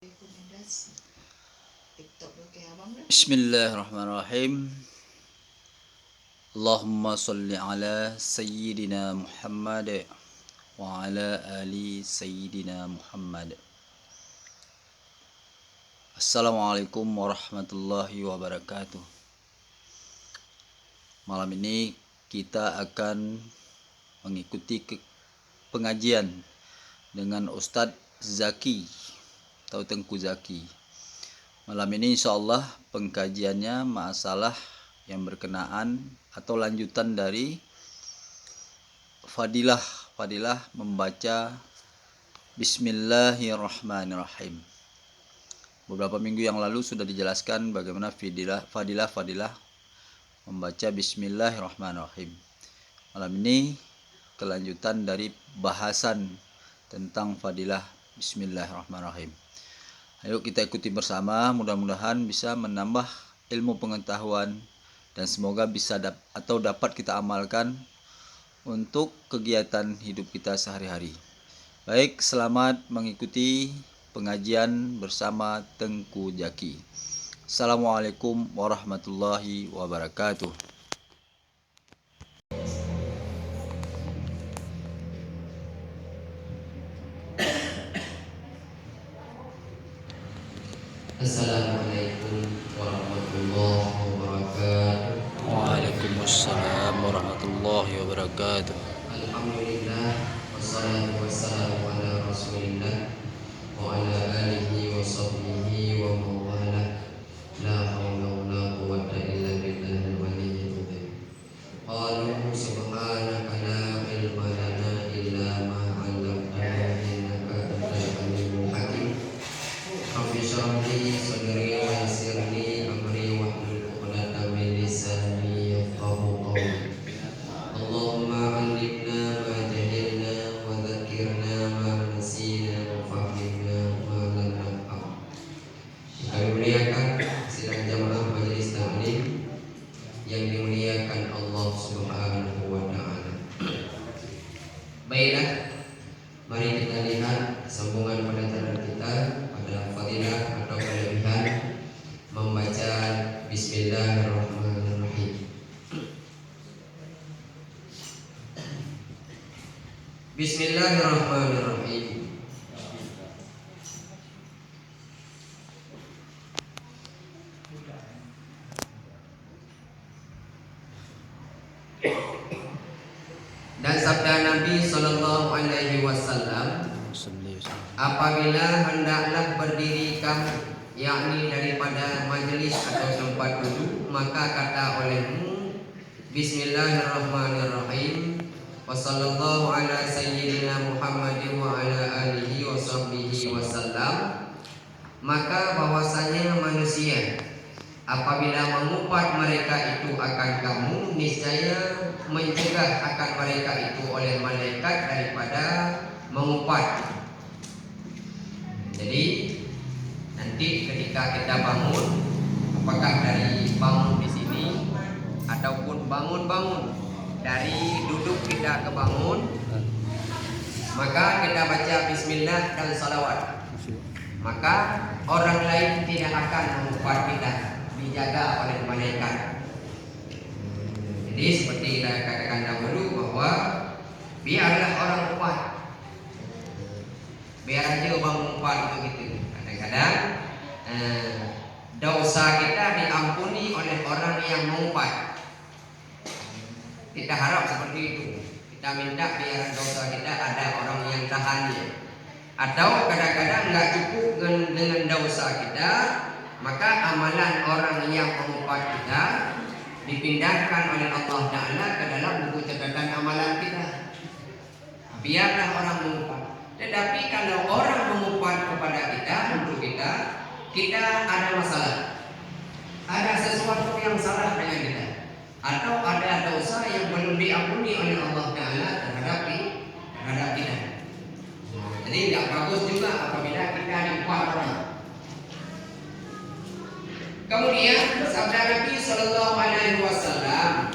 Rekomendasi TikTok pakai abang dah. Bismillahirrahmanirrahim. Allahumma salli ala Sayyidina Muhammad wa ala ali Sayyidina Muhammad. Assalamualaikum warahmatullahi wabarakatuh. Malam ini kita akan mengikuti pengajian dengan Ustadz Zaki atau Tengku Zaki. Malam ini insyaallah pengkajiannya masalah yang berkenaan atau lanjutan dari fadilah membaca Bismillahirrahmanirrahim. Beberapa minggu yang lalu sudah dijelaskan bagaimana fadilah membaca Bismillahirrahmanirrahim. Malam ini kelanjutan dari bahasan tentang fadilah Bismillahirrahmanirrahim. Ayo kita ikuti bersama, mudah-mudahan bisa menambah ilmu pengetahuan dan semoga bisa dapat kita amalkan untuk kegiatan hidup kita sehari-hari. Baik, selamat mengikuti pengajian bersama Tengku Zaki. Assalamualaikum warahmatullahi wabarakatuh. Assalamualaikum warahmatullahi wabarakatuh. Waalaikumsalam warahmatullahi wabarakatuh. Alhamdulillah, wassalatu wassalamu ala rasulillah wa ala alihi wa sahbihi wa mawala. La hawla wa la quwwata illa billahil aliyyil azim. Qalu subhanaka la ilma lana illa ma 'allamtana innaka antal alimul hakim. Rabbi shrah li sadri wa yassir li amri wahlul 'uqdatam min lisani yafqahu qawli. Allahumma 'allimna ma jahilna wa dzakkirna ma nasina wa fahimna ma lam nafqah. Kami muliakan sidang jamaah majelis taklim yang dimuliakan Allah Subhanahu wa taala. Baiklah, mari kita lihat sambungan pelajaran kita pada fadilah atau kelebihan membaca Bismillahirrahmanirrahim. Bismillahirrahmanirrahim. Dan sabda Nabi Sallallahu Alaihi Wasallam, apabila hendaklah berdiri kamu, yakni daripada majlis atau tempat duduk, maka kata olehmu Bismillahirrahmanirrahim. Wassallallahu ala sayyidina Muhammadin wa ala alihi wa sahbihi wasallam. Maka bahwasanya manusia apabila mengumpat mereka itu akan kamu, niscaya mencegah akan mereka itu oleh malaikat daripada mengumpat. Jadi nanti ketika kita bangun, apakah dari bangun di sini ataupun bangun dari duduk kita ke bangun, maka kita baca bismillah dan salawat. Maka orang lain tidak akan mengumpat kita, dijaga oleh malaikat. Jadi seperti kita katakan dahulu bahwa biarlah orang umpat, biar aja orang umpat begitu. Kadang-kadang dosa kita diampuni oleh orang yang mengumpat. Kita harap seperti itu. Kita minta biar dosa kita ada orang yang tahannya. Atau kadang-kadang nggak cukup dengan dosa kita, maka amalan orang yang mengumpat kita dipindahkan oleh Allah Ta'ala ke dalam buku catatan amalan kita. Biarlah orang mengumpat. Tetapi kalau orang mengumpat kepada kita, untuk kita ada masalah, ada sesuatu yang salah dengan kita, atau ada dosa yang belum diampuni oleh Allah Ta'ala terhadap kita. Jadi tidak bagus juga apabila kita diumpat orang. Kemudian sabda Nabi Sallallahu Alaihi Wasallam,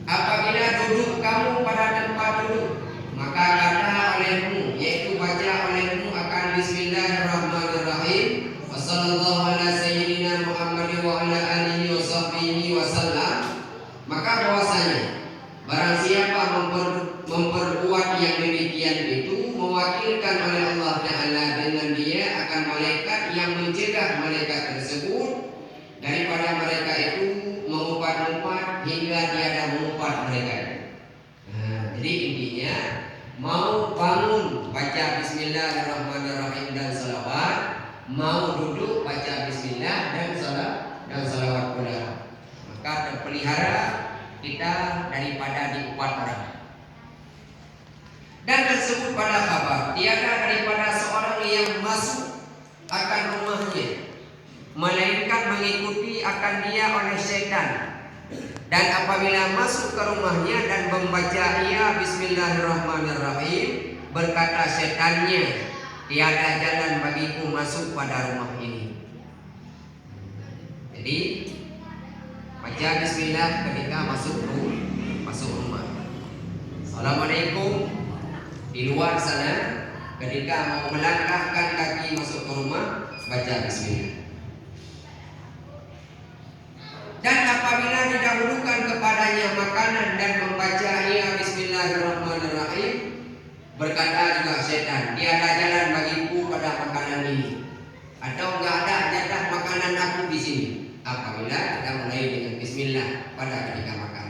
apabila duduk kamu pada tempat duduk, maka kata olehmu, yaitu baca olehmu akan Bismillahirrahmanirrahim. sallallahu ala sayyidina Muhammad wa ala alihi wa sahbihi wasallam, maka bahwasanya barang siapa memperbuat yang demikian itu mewakilkan oleh Allah Ta'ala dengan dia akan malaikat yang mencegah malaikat tersebut daripada mereka itu mengumpat-umpat hingga tiada mengumpat mereka. Jadi intinya mau bangun baca bismillahirrahmanirrahim dan salawat, mau duduk baca bismillah dan salawat pula, maka terpelihara kita daripada diumpat orang. Dan tersebut pada kabar tiada daripada seorang yang masuk akan rumahnya melainkan mengikuti akan dia oleh syaitan. Dan apabila masuk ke rumahnya dan membaca ia bismillahirrahmanirrahim, berkata syaitannya, tiada jalan bagiku masuk pada rumah ini. Jadi baca bismillah ketika masuk rumah. Assalamualaikum di luar sana, ketika mau melangkahkan kaki masuk ke rumah, baca bismillah. Dan apabila didahulukan kepadanya makanan dan membaca ia bismillahirrahmanirrahim, berkata juga syaitan, tiada jalan bagiku pada makanan ini, atau enggak ada jatah makanan aku di sini. Apabila kita mulai dengan bismillah pada ketika makan.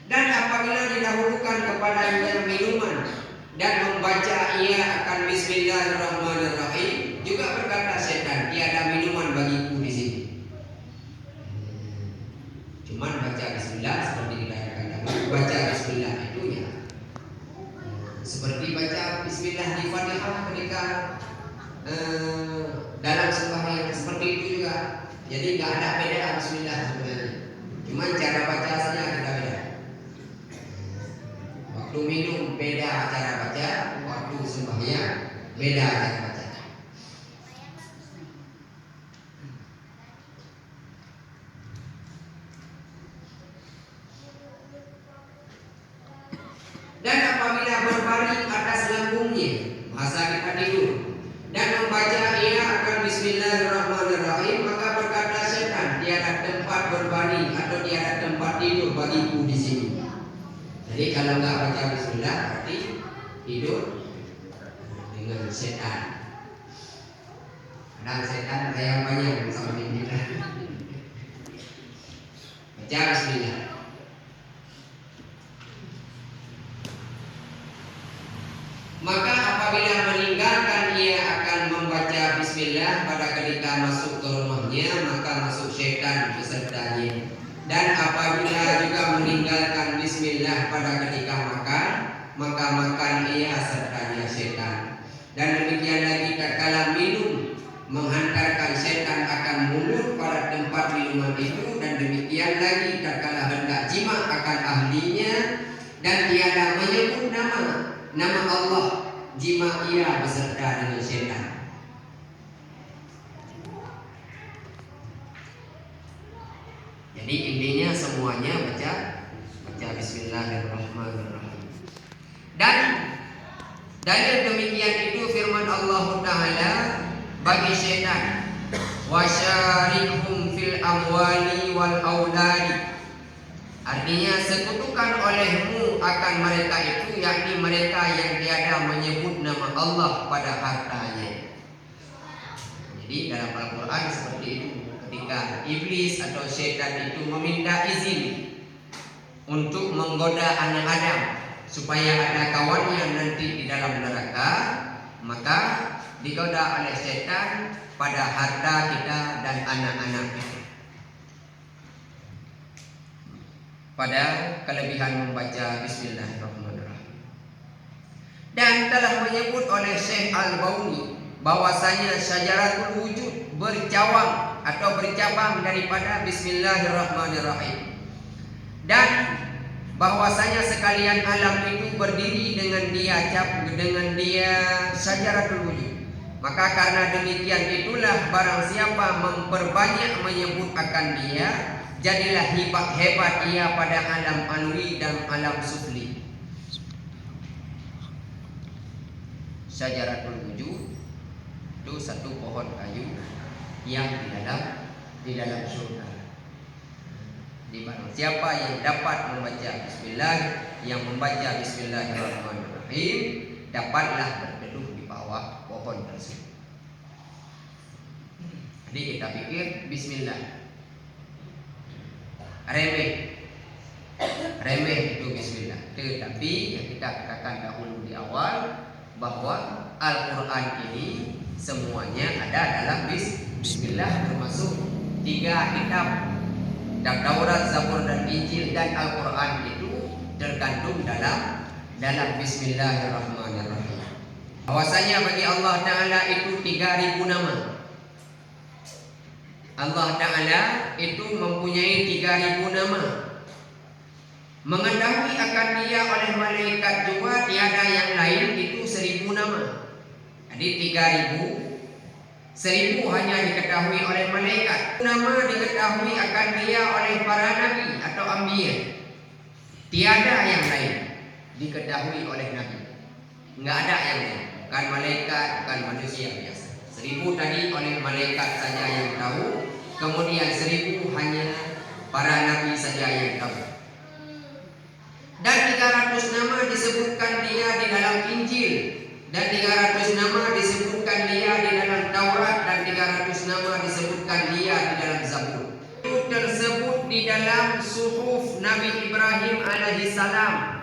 Dan apabila didahulukan kepadanya minuman dan membaca ia akan bismillahirrahmanirrahim, juga berkata syaitan, tiada minuman bagiku di sini. Cuman baca bismillah seperti kita katakan, baca bismillah itu ya seperti baca bismillah di Fatihah ketika dalam sembahyang, seperti itu juga. Jadi nggak ada beda bismillah sebenarnya. Cuman cara baca saja kita beda. Waktu minum beda cara baca, waktu sembahyang beda cara baca. Dan apabila berbaring atas lambungnya, bahasa kita tidur, dan membaca ia akan bismillahirrahmanirrahim, maka berkata syaitan, tiada tempat berbaring atau tiada tempat tidur bagiku di sini. Jadi kalau enggak baca bismillah berarti tidur dengan setan. Dan setan kayak banyak sama kita. Baca bismillah. Maka apabila meninggalkan ia akan membaca bismillah pada ketika masuk ke rumahnya, maka masuk syaitan besertanya. Dan apabila juga meninggalkan bismillah pada ketika makan, maka makan ia sertanya syaitan. Dan demikian lagi tatkala minum, menghantarkan syaitan akan mulut pada tempat minuman itu. Dan demikian lagi tatkala hendak jima akan ahlinya dan tiada menyebut nama Allah, jima ia beserta dengan syaitan. Jadi intinya semuanya baca bismillahirrahmanirrahim. Dan dalil demikian itu firman Allah Ta'ala bagi syaitan, wasyarikhum fil amwali wal auladi. Artinya sekutukan olehmu akan mereka itu, yakni mereka yang tiada menyebut nama Allah pada hartanya. Jadi dalam Al-Quran seperti itu, ketika iblis atau syaitan itu meminta izin untuk menggoda anak Adam supaya ada kawannya nanti di dalam neraka, maka digoda oleh syaitan pada harta kita dan anak-anak kita. Pada kelebihan membaca bismillahirrahmanirrahim. Dan telah menyebut oleh Syekh Al-Bauni bahwasanya syajaratul wujud bercawang atau bercabang daripada bismillahirrahmanirrahim. Dan bahwasanya sekalian alam itu berdiri dengan dia syajaratul wujud. Maka karena demikian itulah barang siapa memperbanyak menyebut akan dia, jadilah hebat ia pada alam alwi dan alam sufli. Syajaratul wujud itu satu pohon kayu yang di dalam surga. Siapa yang dapat membaca bismillah, yang membaca bismillahirrahmanirrahim, dapatlah berteduh di bawah pohon tersebut. Jadi kita pikir bismillah remeh itu bismillah. Tetapi yang kita katakan dahulu di awal bahwa Al-Quran ini semuanya ada dalam bismillah, termasuk 3 kitab, Taurat, Zabur dan Injil, dan Al-Quran itu terkandung dalam bismillahirrahmanirrahim. Bahwasanya bagi Allah Ta'ala itu 3000 nama. Allah Ta'ala itu mempunyai 3000 nama. Mengetahui akan dia oleh malaikat juga tiada yang lain itu 1000 nama. Jadi 1000 hanya diketahui oleh malaikat. Nama diketahui akan dia oleh para nabi atau anbiya. Tiada yang lain diketahui oleh nabi. Enggak ada yang lain. Bukan malaikat, bukan manusia biasa. 1000 tadi oleh malaikat saja yang tahu. Kemudian 1000 hanya para nabi saja yang tahu. Dan 300 nama disebutkan dia di dalam Injil, dan 300 nama disebutkan dia di dalam Taurat, dan 300 nama disebutkan dia di dalam Zabur. Itu tersebut di dalam suhuf Nabi Ibrahim alaihissalam.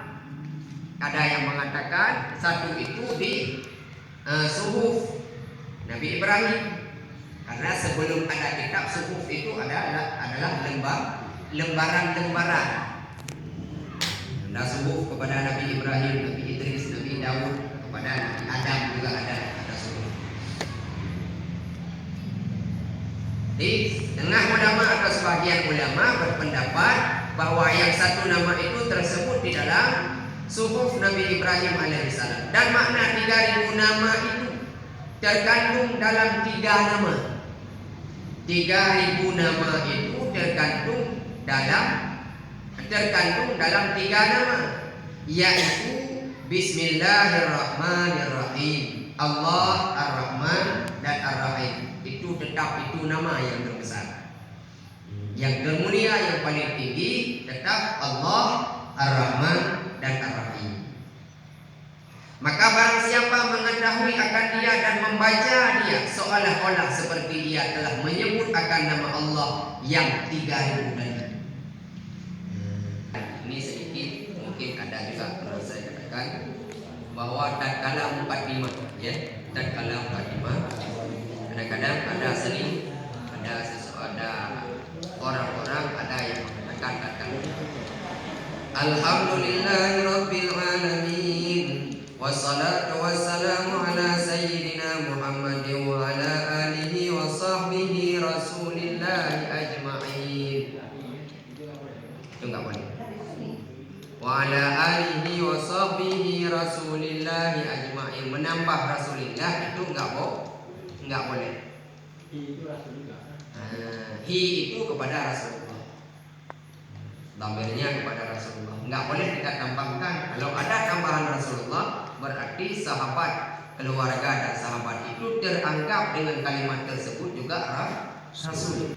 Ada yang mengatakan satu itu di suhuf Nabi Ibrahim, karena sebelum ada kitab suhuf itu adalah lembaran-lembaran. Ada suhuf kepada Nabi Ibrahim, Nabi Idris, Nabi Daud, kepada Nabi Adam juga ada suhuf. Di tengah ulama atau sebagian ulama berpendapat bahwa yang satu nama itu tersebut di dalam suhuf Nabi Ibrahim alaihissalam, dan makna 3000 nama itu terkandung dalam 3 nama. 3000 nama itu terkandung dalam 3 nama, yaitu Bismillahirrahmanirrahim, Allah Ar-Rahman dan Ar-Rahim. Itu tetap itu nama yang terbesar, yang termulia, yang paling tinggi tetap Allah Ar-Rahman dan Ar-Rahim. Maka barang siapa mengetahui akan dia dan membaca dia seolah-olah seperti dia telah menyebut akan nama Allah yang 3000 tadi. Ini sedikit mungkin ada juga perlu saya katakan bahwa tatkala mukadimah, ya, tatkala mukadimah kadang-kadang ada orang-orang ada yang mengatakan Alhamdulillahirabbil alamin wassalatu wassalamu ala sayyidina Muhammadin wa ala alihi wa sahbihi rasulillahi ajma'in. Itu enggak boleh. Wa ala alihi wa sahbihi rasulillahi ajma'in. Menambah rasulillah itu enggak boleh. Hi itu kepada Rasulullah, dhamirnya kepada Rasulullah. Enggak boleh kita tambahkan. Kalau ada tambahan Rasulullah, berarti sahabat, keluarga dan sahabat itu teranggap dengan kalimat tersebut juga Rasul.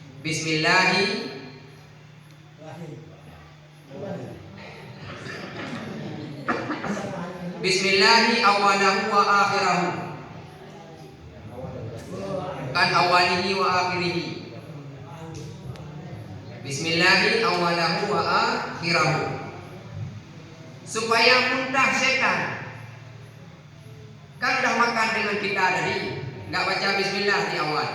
Bismillahi awalahu wa akhirahu, kan awalihi wa akhirihi. Bismillahi awalahu wa akhirahu, supaya mudah setan. Kan udah makan dengan kita tadi, nggak baca bismillah di awal,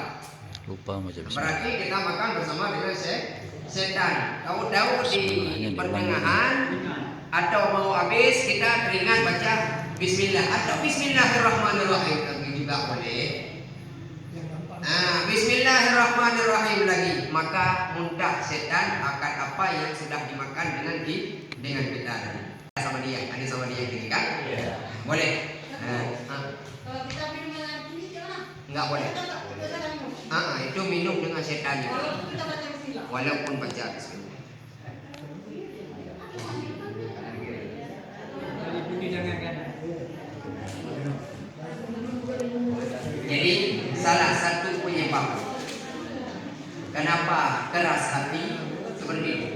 Lupa baca bismillah. berarti kita makan bersama dengan setan. Tahu-tahu di pertengahan atau mau habis kita teringat baca bismillah atau bismillahirrahmanirrahim juga boleh. Bismillahirrahmanirrahim lagi, maka mudah setan akan apa yang sudah dimakan dengan kita tadi. Sama dia, ada sama dia gini kan? Boleh. Kalau kita minum dengan ini jangan. Enggak boleh. Itu minum dengan setan juga. Kalau kita baca bismillah. Walaupun baca bismillah. Jadi salah satu penyebab keras hati seperti itu.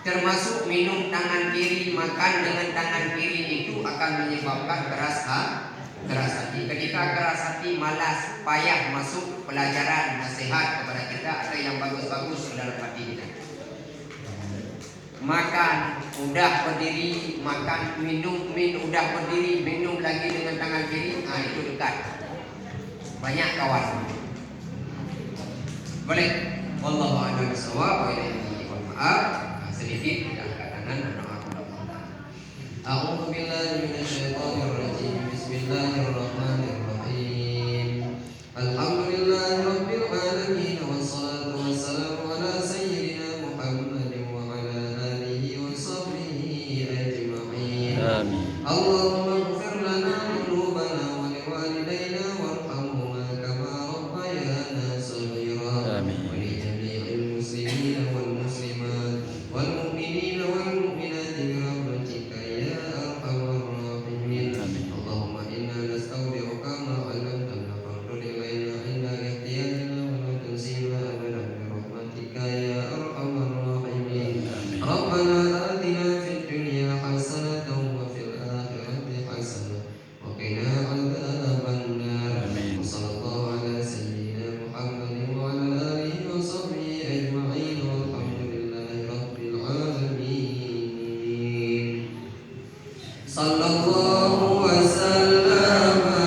Termasuk minum tangan kiri, makan dengan tangan kiri itu akan menyebabkan keras hati. Ketika keras hati, malas, payah masuk pelajaran nasihat kepada kita atau yang bagus-bagus dalam hati kita. Makan udah berdiri, makan minum udah berdiri, minum lagi dengan tangan kiri, itu dekat. Banyak kawan. Boleh. Wallahu a'lam bishawab. Mohon maaf sedikit tidak angkat tangan dan doa. A'udzu billahi minasyaitonir rajim. Bismillahirrahmanirrahim. Alhamdulillahirabbil alamin wassalatu wassalamu ala sayyidina Muhammadin wa ala alihi wa sahbihi ajma'in. Amin. Allahumma ighfir lana dhunubana wa liwalidayna warhamhuma kama rabbayana shaghira. Amin. Wa li jami'il muslimina wal muslimat wal mu'minina wal mu'minati bi rahmatika ya arhamar rahimin. Amin. Allahumma inna nastawdi'uka ma 'allamtana fardud ilayna 'inda ihtiyajina wa la tunsina abadan bi rahmatika ya arhamar rahimin. Rabbana atina fid dunya hasanatan wa fil akhirati hasanah wa qina 'adzabannar. Amin. Wa sallallahu ala sayyidina Muhammadin wa ala alihi wa sahbihi ajma'in walhamdulillahi rabbil alamin. Sallallahu wa sallama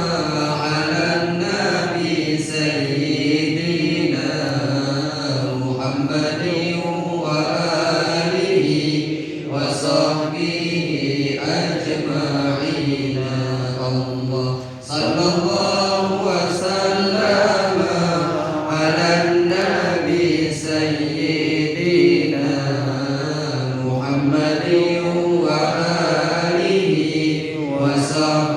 ala nabi sayyidina Muhammadin wa alihi wa sahbihi ajma'in. Allah sallallahu wa sallama ala nabi sayyidina Muhammadin wa alihi wa sahbihi